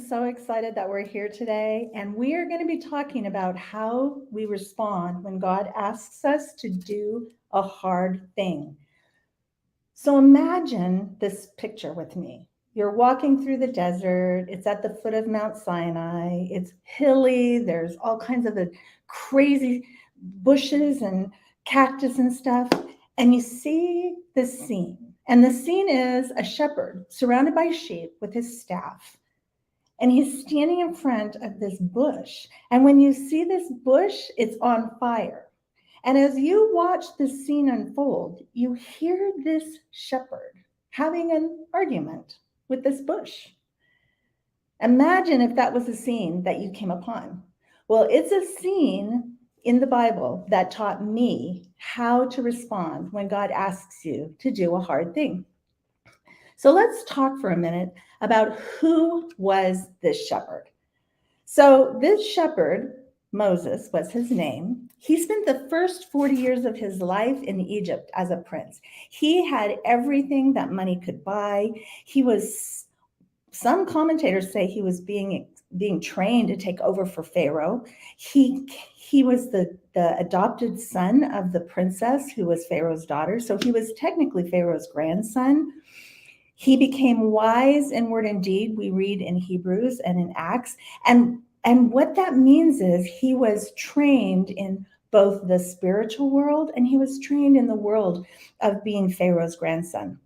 so excited that we're here today, and we are going to be talking about how we respond when God asks us to do a hard thing. So imagine this picture with me. You're walking through the desert, it's at the foot of Mount Sinai, it's hilly, there's all kinds of the crazy bushes and cactus and stuff, and you see this scene. And the scene is a shepherd surrounded by sheep with his staff. And he's standing in front of this bush. And when you see this bush, it's on fire. And as you watch this scene unfold, you hear this shepherd having an argument with this bush. Imagine if that was a scene that you came upon. Well, it's a scene in the Bible that taught me how to respond when God asks you to do a hard thing. So let's talk for a minute about who was this shepherd. So this shepherd, Moses was his name. He spent the first 40 years of his life in Egypt as a prince. He had everything that money could buy. Some commentators say he was being trained to take over for Pharaoh. He was the adopted son of the princess who was Pharaoh's daughter. So he was technically Pharaoh's grandson. He became wise in word and deed, we read in Hebrews and in Acts. And what that means is he was trained in both the spiritual world and he was trained in the world of being Pharaoh's grandson.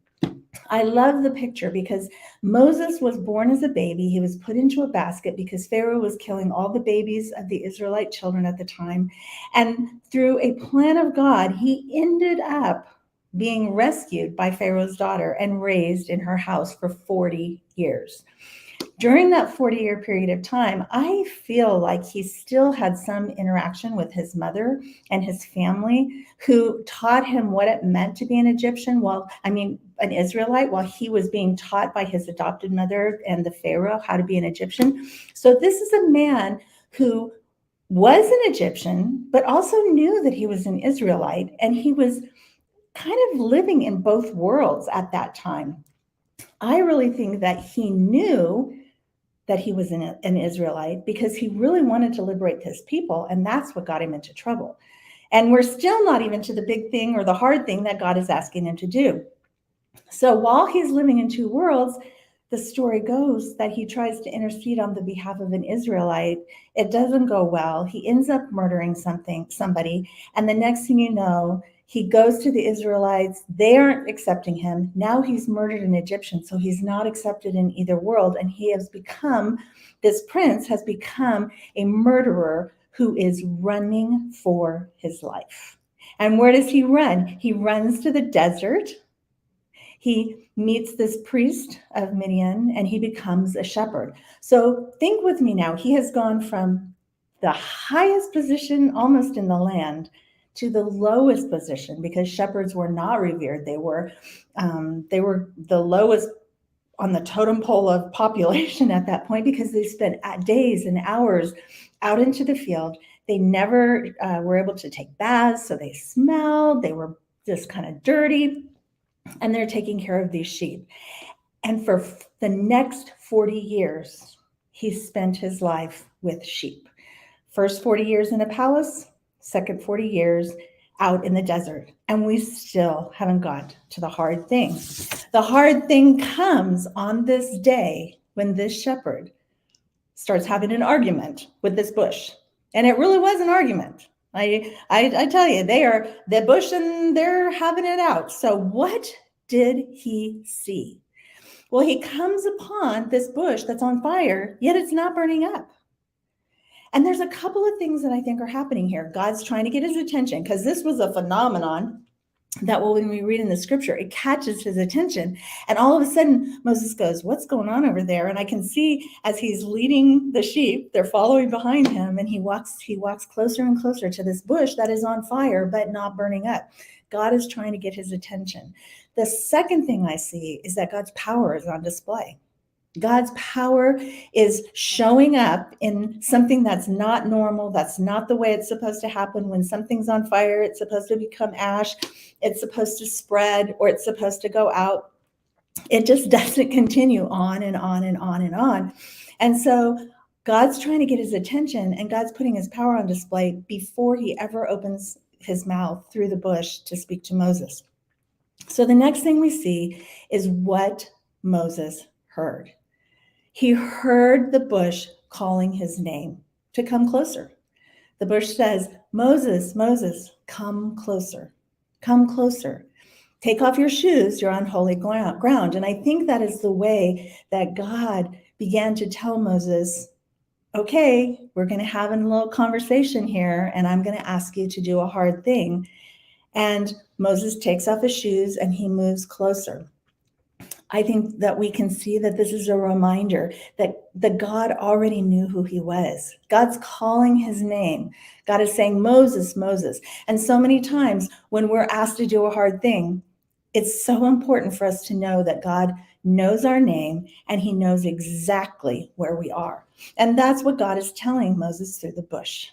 I love the picture because Moses was born as a baby. He was put into a basket because Pharaoh was killing all the babies of the Israelite children at the time. And through a plan of God, he ended up being rescued by Pharaoh's daughter and raised in her house for 40 years. During that 40-year period of time, I feel like he still had some interaction with his mother and his family who taught him what it meant to be an Egyptian, an Israelite, while he was being taught by his adopted mother and the Pharaoh how to be an Egyptian. So this is a man who was an Egyptian, but also knew that he was an Israelite, and he was kind of living in both worlds at that time. I really think that he knew that he was an Israelite because he really wanted to liberate his people, and that's what got him into trouble. And we're still not even to the big thing or the hard thing that God is asking him to do. So while he's living in two worlds, the story goes that he tries to intercede on the behalf of an Israelite. It doesn't go well. He ends up murdering somebody, and the next thing you know, he goes to the Israelites. They aren't accepting him. Now he's murdered an Egyptian, so he's not accepted in either world. And this prince has become a murderer who is running for his life. And where does he run? He runs to the desert. He meets this priest of Midian and he becomes a shepherd. So think with me now. He has gone from the highest position almost in the land to the lowest position, because shepherds were not revered. They were the lowest on the totem pole of population at that point, because they spent days and hours out into the field. They never were able to take baths, so they smelled. They were just kind of dirty, and they're taking care of these sheep. And for the next 40 years, he spent his life with sheep. First 40 years in a palace, second 40 years out in the desert. And we still haven't got to the hard thing. The hard thing comes on this day when this shepherd starts having an argument with this bush. And it really was an argument. I tell you, they are the bush and they're having it out. So what did he see? Well, he comes upon this bush that's on fire, yet it's not burning up. And there's a couple of things that I think are happening here. God's trying to get his attention, because this was a phenomenon that when we read in the scripture, it catches his attention. And all of a sudden, Moses goes, what's going on over there? And I can see as he's leading the sheep, they're following behind him, and he walks closer and closer to this bush that is on fire, but not burning up. God is trying to get his attention. The second thing I see is that God's power is on display. God's power is showing up in something that's not normal. That's not the way it's supposed to happen. When something's on fire, it's supposed to become ash. It's supposed to spread, or it's supposed to go out. It just doesn't continue on and on and on and on. And so God's trying to get his attention, and God's putting his power on display before he ever opens his mouth through the bush to speak to Moses. So the next thing we see is what Moses heard. He heard the bush calling his name to come closer. The bush says, Moses, Moses, come closer, come closer. Take off your shoes, you're on holy ground. And I think that is the way that God began to tell Moses, okay, we're going to have a little conversation here, and I'm going to ask you to do a hard thing. And Moses takes off his shoes and he moves closer. I think that we can see that this is a reminder that the God already knew who he was. God's calling his name. God is saying, Moses, Moses. And so many times when we're asked to do a hard thing, it's so important for us to know that God knows our name and he knows exactly where we are. And that's what God is telling Moses through the bush.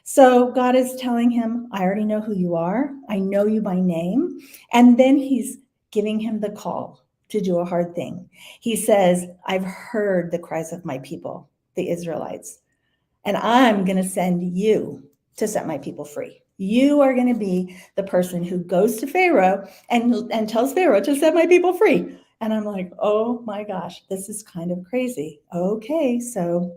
So God is telling him, I already know who you are. I know you by name. And then he's giving him the call to do a hard thing. He says, I've heard the cries of my people, the Israelites, and I'm going to send you to set my people free. You are going to be the person who goes to Pharaoh and tells Pharaoh to set my people free. And I'm like, oh my gosh, this is kind of crazy. Okay, so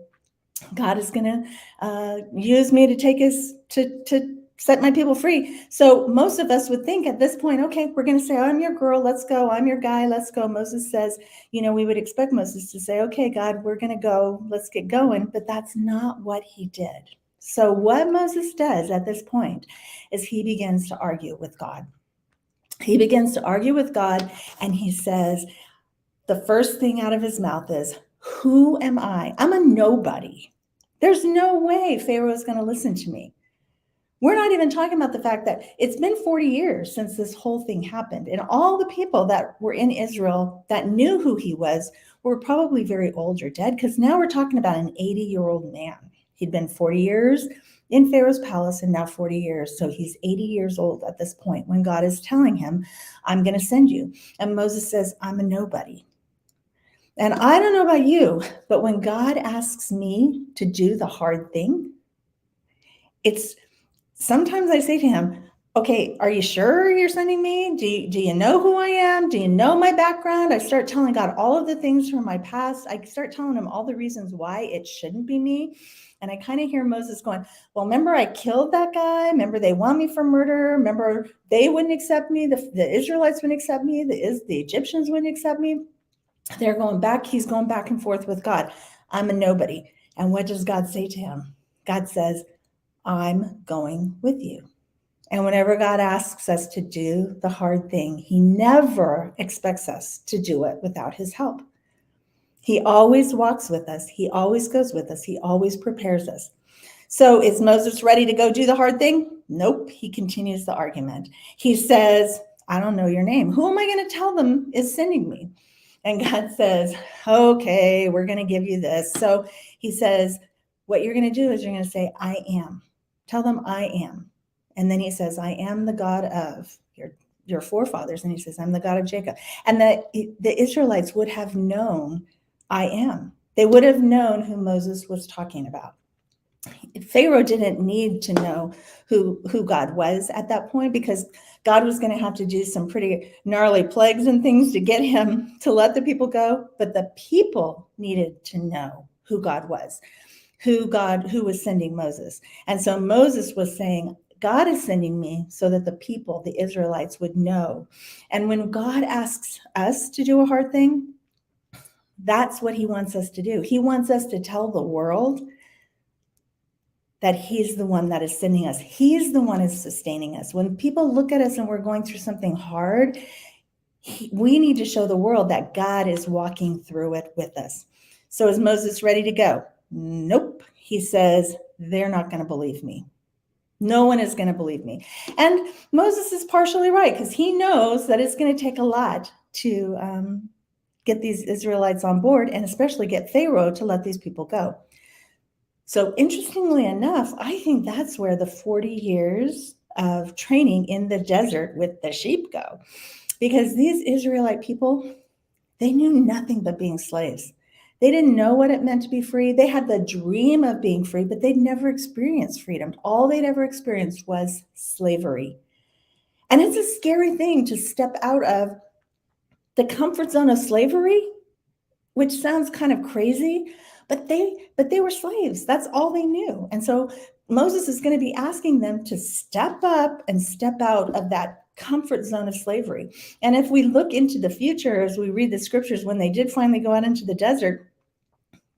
God is going to use me to take us to set my people free. So most of us would think at this point, okay, we're going to say, I'm your girl, let's go. I'm your guy, let's go. Moses says, we would expect Moses to say, okay, God, we're going to go, let's get going. But that's not what he did. So what Moses does at this point is he begins to argue with God. He begins to argue with God, and he says, the first thing out of his mouth is, who am I? I'm a nobody. There's no way Pharaoh is going to listen to me. We're not even talking about the fact that it's been 40 years since this whole thing happened. And all the people that were in Israel that knew who he was were probably very old or dead, because now we're talking about an 80-year-old man. He'd been 40 years in Pharaoh's palace and now 40 years. So he's 80 years old at this point when God is telling him, I'm going to send you. And Moses says, I'm a nobody. And I don't know about you, but when God asks me to do the hard thing, sometimes I say to him, okay, are you sure you're sending me? Do you know who I am? Do you know my background? I start telling God all of the things from my past. I start telling him all the reasons why it shouldn't be me. And I kind of hear Moses going, well, remember I killed that guy? Remember they want me for murder? Remember they wouldn't accept me? The Israelites wouldn't accept me? The Egyptians wouldn't accept me? They're going back. He's going back and forth with God. I'm a nobody. And what does God say to him? God says, I'm going with you. And whenever God asks us to do the hard thing, he never expects us to do it without his help. He always walks with us. He always goes with us. He always prepares us. So is Moses ready to go do the hard thing? Nope. He continues the argument. He says, I don't know your name. Who am I going to tell them is sending me? And God says, okay, we're going to give you this. So he says, what you're going to do is you're going to say, I am. Tell them I am. And then he says, I am the God of your forefathers. And he says, I'm the God of Jacob. And the Israelites would have known I am. They would have known who Moses was talking about. Pharaoh didn't need to know who God was at that point, because God was going to have to do some pretty gnarly plagues and things to get him to let the people go. But the people needed to know who God was, who was sending Moses. And so Moses was saying, God is sending me so that the people, the Israelites, would know. And when God asks us to do a hard thing, that's what he wants us to do. He wants us to tell the world that he's the one that is sending us. He's the one who's sustaining us. When people look at us and we're going through something hard, we need to show the world that God is walking through it with us. So is Moses ready to go? Nope. He says, they're not going to believe me. No one is going to believe me. And Moses is partially right, because he knows that it's going to take a lot to get these Israelites on board, and especially get Pharaoh to let these people go. So interestingly enough, I think that's where the 40 years of training in the desert with the sheep go. Because these Israelite people, they knew nothing but being slaves. They didn't know what it meant to be free. They had the dream of being free, but they'd never experienced freedom. All they'd ever experienced was slavery. And it's a scary thing to step out of the comfort zone of slavery, which sounds kind of crazy, but they were slaves. That's all they knew. And so Moses is going to be asking them to step up and step out of that comfort zone of slavery. And if we look into the future, as we read the scriptures, when they did finally go out into the desert,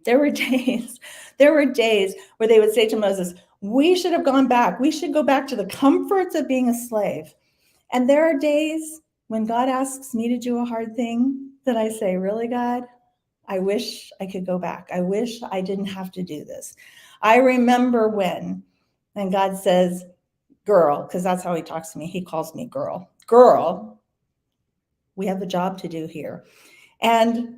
there were days where they would say to Moses, we should have gone back. We should go back to the comforts of being a slave. And there are days when God asks me to do a hard thing that I say, really, God? I wish I could go back. I wish I didn't have to do this. I remember when, and God says, girl, because that's how he talks to me. He calls me girl. Girl, we have a job to do here. And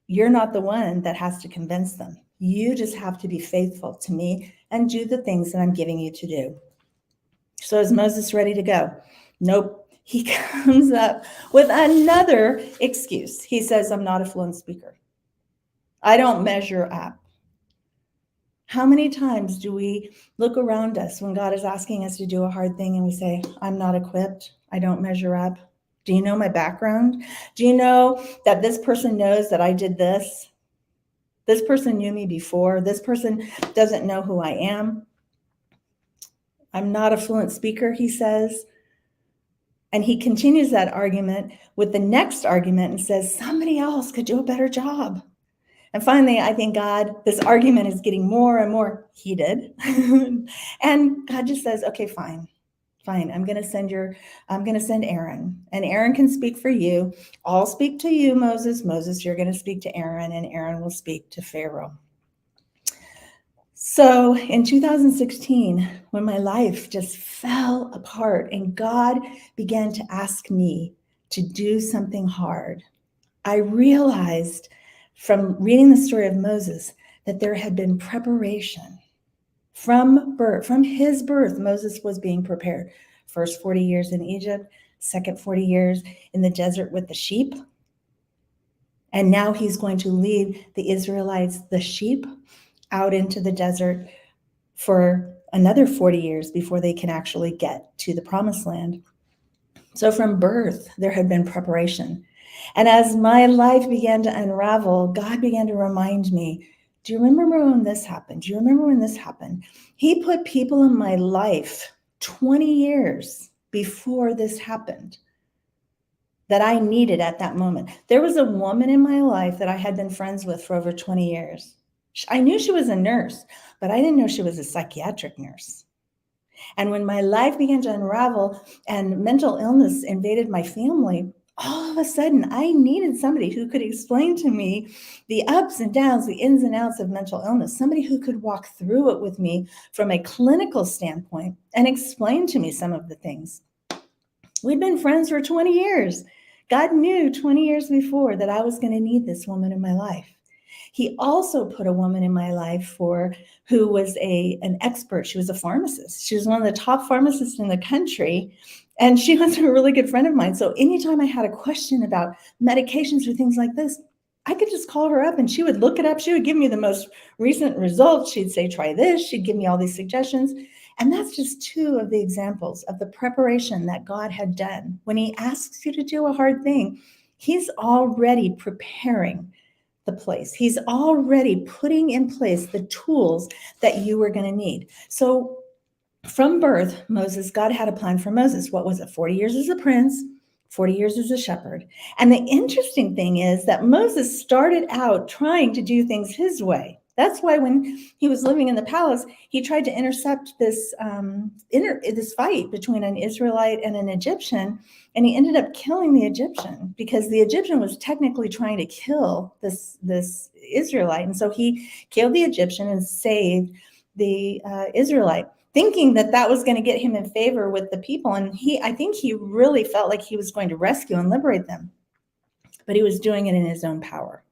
you're not the one that has to convince them. You just have to be faithful to me and do the things that I'm giving you to do. So is Moses ready to go? Nope. He comes up with another excuse. He says, I'm not a fluent speaker. I don't measure up. How many times do we look around us when God is asking us to do a hard thing and we say, I'm not equipped. I don't measure up. Do you know my background? Do you know that this person knows that I did this? This person knew me before. This person doesn't know who I am. I'm not a fluent speaker, he says. And he continues that argument with the next argument and says, somebody else could do a better job. And finally, I think this argument is getting more and more heated. And God just says, okay, fine. I'm going to send Aaron, and Aaron can speak for you. I'll speak to you, Moses. Moses, you're going to speak to Aaron, and Aaron will speak to Pharaoh. So in 2016, when my life just fell apart and God began to ask me to do something hard, I realized from reading the story of Moses that there had been preparation from birth. From his birth, Moses was being prepared. First 40 years in Egypt, second 40 years in the desert with the sheep. And now he's going to lead the Israelites, the sheep, out into the desert for another 40 years before they can actually get to the promised land. So from birth, there had been preparation. And as my life began to unravel, God began to remind me, do you remember when this happened? Do you remember when this happened? He put people in my life 20 years before this happened that I needed at that moment. There was a woman in my life that I had been friends with for over 20 years. I knew she was a nurse, but I didn't know she was a psychiatric nurse. And when my life began to unravel and mental illness invaded my family, all of a sudden I needed somebody who could explain to me the ups and downs, the ins and outs of mental illness, somebody who could walk through it with me from a clinical standpoint and explain to me some of the things. We'd been friends for 20 years. God knew 20 years before that I was going to need this woman in my life. He also put a woman in my life who was an expert. She was a pharmacist. She was one of the top pharmacists in the country. And she was a really good friend of mine. So anytime I had a question about medications or things like this, I could just call her up and she would look it up. She would give me the most recent results. She'd say, try this. She'd give me all these suggestions. And that's just two of the examples of the preparation that God had done. When he asks you to do a hard thing, he's already preparing the place. He's already putting in place the tools that you were going to need. So from birth, God had a plan for Moses. What was it? 40 years as a prince, 40 years as a shepherd. And the interesting thing is that Moses started out trying to do things his way. That's why when he was living in the palace, he tried to intercept this fight between an Israelite and an Egyptian, and he ended up killing the Egyptian because the Egyptian was technically trying to kill this Israelite. And so he killed the Egyptian and saved the Israelite, thinking that was going to get him in favor with the people. And I think he really felt like he was going to rescue and liberate them, but he was doing it in his own power.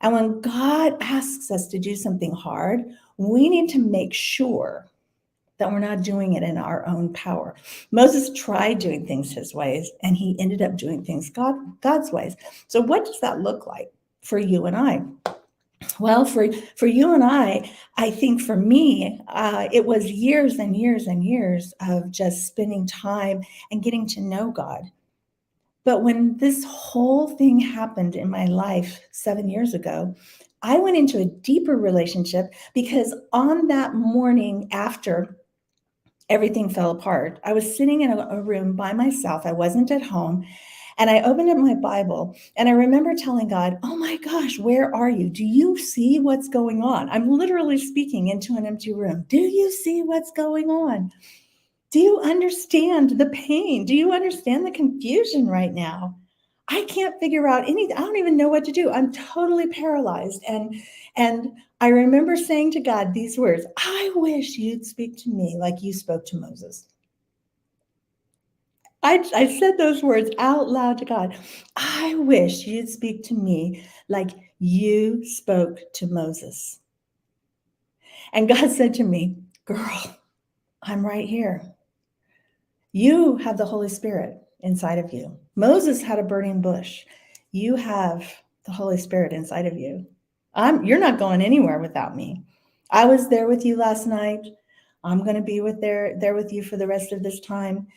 And when God asks us to do something hard, we need to make sure that we're not doing it in our own power. Moses tried doing things his ways, and he ended up doing things God's ways. So what does that look like for you and I? Well, for you and I think for me, it was years and years and years of just spending time and getting to know God. But when this whole thing happened in my life 7 years ago, I went into a deeper relationship because on that morning after everything fell apart, I was sitting in a room by myself. I wasn't at home. And I opened up my Bible and I remember telling God, oh my gosh, where are you? Do you see what's going on? I'm literally speaking into an empty room. Do you see what's going on? Do you understand the pain? Do you understand the confusion right now? I can't figure out anything. I don't even know what to do. I'm totally paralyzed. And I remember saying to God these words, I wish you'd speak to me like you spoke to Moses. I said those words out loud to God. I wish you'd speak to me like you spoke to Moses. And God said to me, girl, I'm right here. You have the Holy Spirit inside of you. Moses had a burning bush. You have the Holy Spirit inside of you. You're not going anywhere without me. I was there with you last night. I'm going to be there with you for the rest of this time.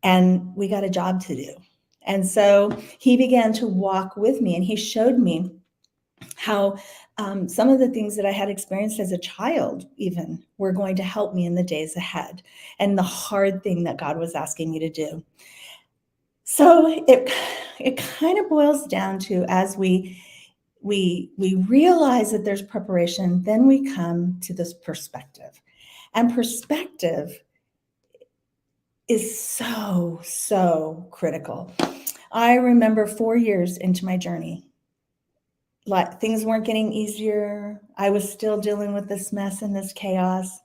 And we got a job to do. And so he began to walk with me and he showed me how some of the things that I had experienced as a child even were going to help me in the days ahead and the hard thing that God was asking me to do. So it kind of boils down to as we realize that there's preparation, then we come to this perspective. And perspective is so critical. I remember 4 years into my journey, like things weren't getting easier. I was still dealing with this mess and this chaos.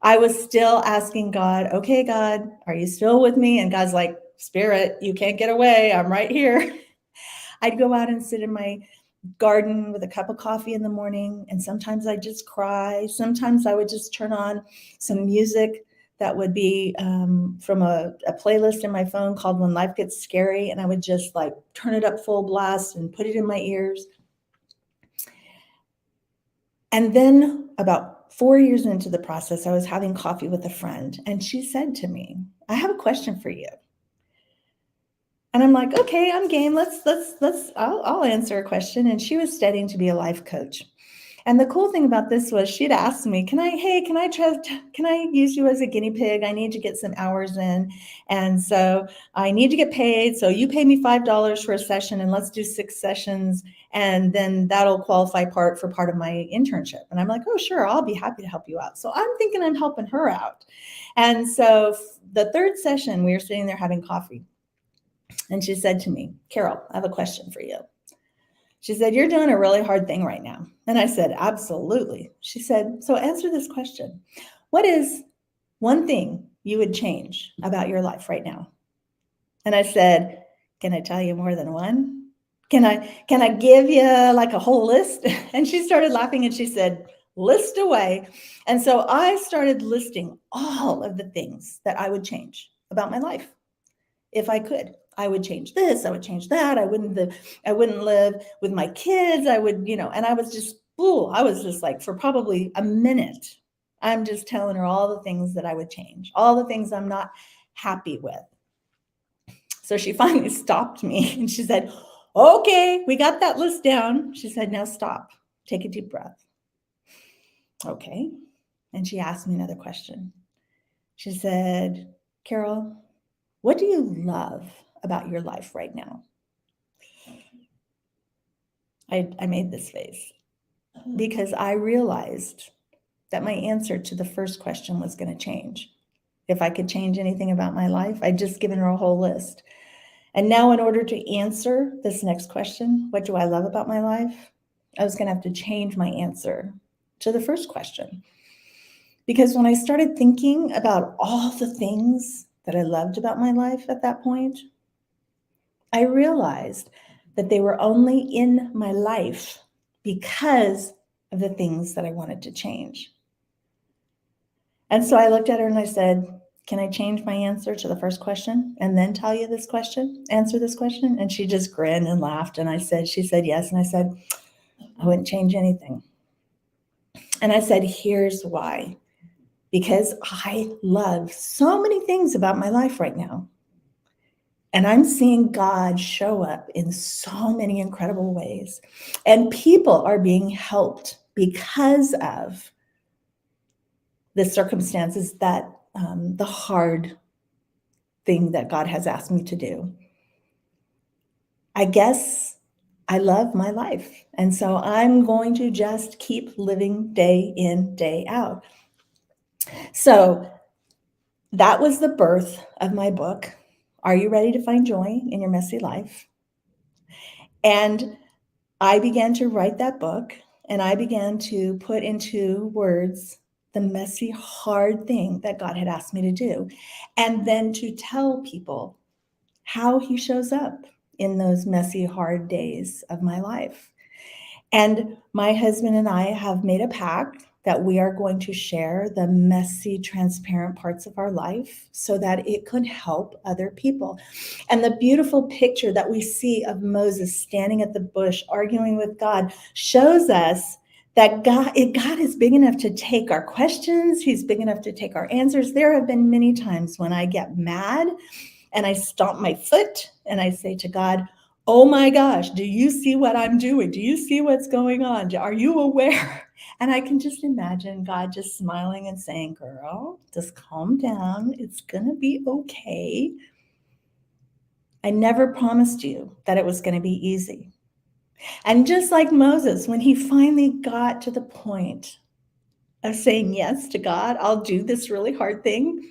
I was still asking God, okay, God, are you still with me? And God's like, Spirit, you can't get away. I'm right here. I'd go out and sit in my garden with a cup of coffee in the morning. And sometimes I'd just cry. Sometimes I would just turn on some music that would be from a playlist in my phone called When Life Gets Scary. And I would just like turn it up full blast and put it in my ears. And then about 4 years into the process, I was having coffee with a friend and she said to me, I have a question for you. And I'm like, okay, I'm game. I'll answer a question. And she was studying to be a life coach. And the cool thing about this was she'd asked me, can I use you as a guinea pig? I need to get some hours in. And so I need to get paid. So you pay me $5 for a session and let's do 6 sessions. And then that'll qualify for part of my internship. And I'm like, oh, sure, I'll be happy to help you out. So I'm thinking I'm helping her out. And so the 3rd session, we were sitting there having coffee. And she said to me, Carol, I have a question for you. She said, you're doing a really hard thing right now. And I said, absolutely. She said, so answer this question. What is one thing you would change about your life right now? And I said, can I tell you more than one? Can I give you like a whole list? And she started laughing and she said, list away. And so I started listing all of the things that I would change about my life if I could. I would change this, I would change that. I wouldn't live with my kids. I would, and I was just like for probably a minute, I'm just telling her all the things that I would change, all the things I'm not happy with. So she finally stopped me and she said, okay, we got that list down. She said, now stop, take a deep breath. Okay. And she asked me another question. She said, Carol, what do you love about your life right now? I made this face because I realized that my answer to the first question was going to change. If I could change anything about my life, I'd just given her a whole list. And now in order to answer this next question, what do I love about my life? I was going to have to change my answer to the first question. Because when I started thinking about all the things that I loved about my life at that point, I realized that they were only in my life because of the things that I wanted to change. And so I looked at her and I said, can I change my answer to the first question and then tell you this question, answer this question? And she just grinned and laughed. And she said, yes. And I said, I wouldn't change anything. And I said, here's why. Because I love so many things about my life right now. And I'm seeing God show up in so many incredible ways. And people are being helped because of the circumstances that the hard thing that God has asked me to do. I guess I love my life. And so I'm going to just keep living day in, day out. So that was the birth of my book, Are You Ready to Find Joy in Your Messy Life? And I began to write that book, and I began to put into words the messy, hard thing that God had asked me to do, and then to tell people how he shows up in those messy, hard days of my life. And my husband and I have made a pact that we are going to share the messy, transparent parts of our life so that it could help other people. And the beautiful picture that we see of Moses standing at the bush arguing with God shows us that God is big enough to take our questions. He's big enough to take our answers. There have been many times when I get mad and I stomp my foot and I say to God, oh my gosh, do you see what I'm doing? Do you see what's going on? Are you aware? And I can just imagine God just smiling and saying, girl, just calm down. It's going to be okay. I never promised you that it was going to be easy. And just like Moses, when he finally got to the point of saying yes to God, I'll do this really hard thing.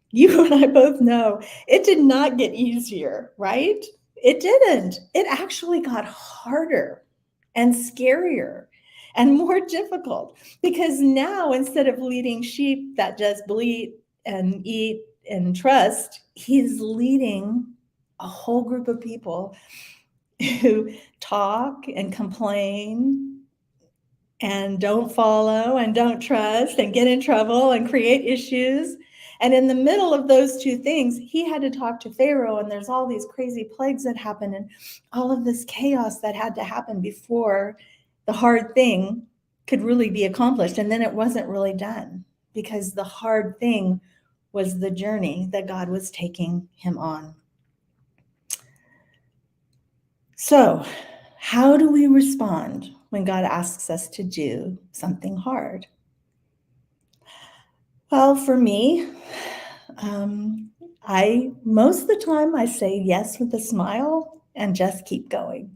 You and I both know it did not get easier, right? It didn't. It actually got harder and scarier and more difficult because now instead of leading sheep that just bleat and eat and trust, he's leading a whole group of people who talk and complain and don't follow and don't trust and get in trouble and create issues. And in the middle of those two things, he had to talk to Pharaoh, and there's all these crazy plagues that happen and all of this chaos that had to happen before the hard thing could really be accomplished. And then it wasn't really done because the hard thing was the journey that God was taking him on. So, how do we respond when God asks us to do something hard? Well, for me, most of the time I say yes with a smile and just keep going.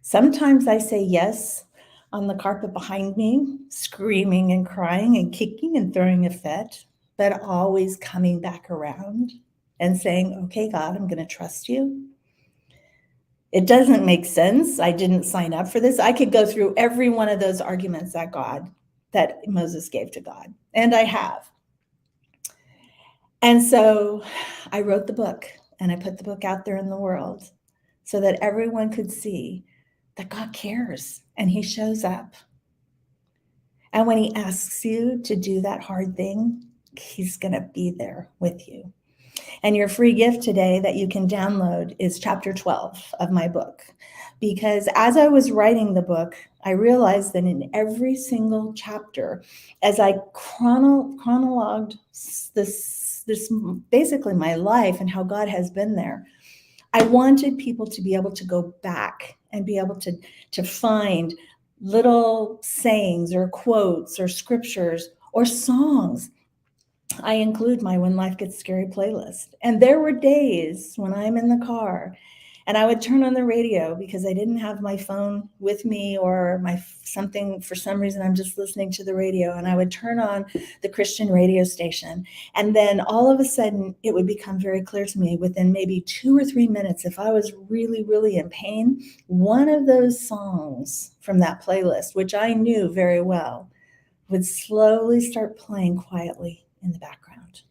Sometimes I say yes on the carpet behind me, screaming and crying and kicking and throwing a fit, but always coming back around and saying, okay, God, I'm going to trust you. It doesn't make sense. I didn't sign up for this. I could go through every one of those arguments that Moses gave to God, and I have. And so I wrote the book and I put the book out there in the world so that everyone could see that God cares and he shows up. And when he asks you to do that hard thing, he's going to be there with you. And your free gift today that you can download is chapter 12 of my book. Because as I was writing the book, I realized that in every single chapter, as I chronologued this basically my life and how God has been there, I wanted people to be able to go back and be able to find little sayings or quotes or scriptures or songs. I include my When Life Gets Scary playlist. And there were days when I'm in the car and I would turn on the radio because I didn't have my phone with me or for some reason, I'm just listening to the radio, and I would turn on the Christian radio station. And then all of a sudden it would become very clear to me within maybe 2 or 3 minutes, if I was really, really in pain, one of those songs from that playlist, which I knew very well, would slowly start playing quietly in the background.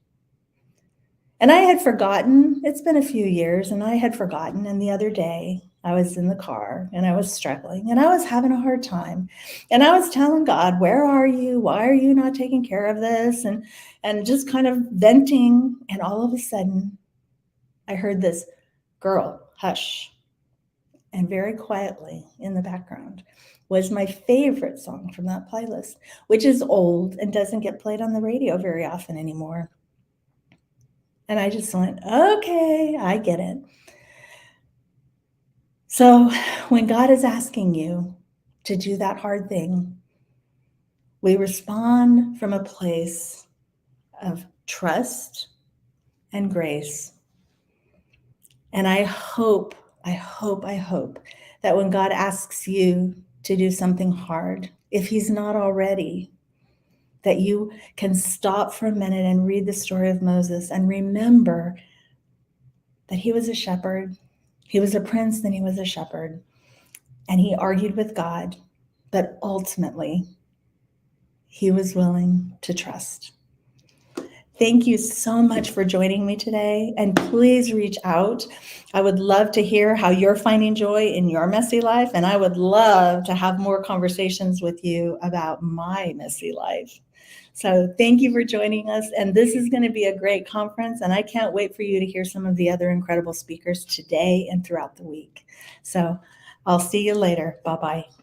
And I had forgotten, it's been a few years, and I had forgotten. And the other day I was in the car and I was struggling and I was having a hard time. And I was telling God, where are you? Why are you not taking care of this? And just kind of venting. And all of a sudden I heard this, girl, hush. and very quietly in the background was my favorite song from that playlist, which is old and doesn't get played on the radio very often anymore. And I just went, okay, I get it. So when God is asking you to do that hard thing, we respond from a place of trust and grace. And I hope that when God asks you to do something hard, if he's not already, that you can stop for a minute and read the story of Moses and remember that he was a shepherd. He was a prince, then he was a shepherd. And he argued with God, but ultimately, he was willing to trust. Thank you so much for joining me today, and please reach out. I would love to hear how you're finding joy in your messy life, and I would love to have more conversations with you about my messy life. So thank you for joining us, and this is going to be a great conference, and I can't wait for you to hear some of the other incredible speakers today and throughout the week. So I'll see you later. Bye-bye.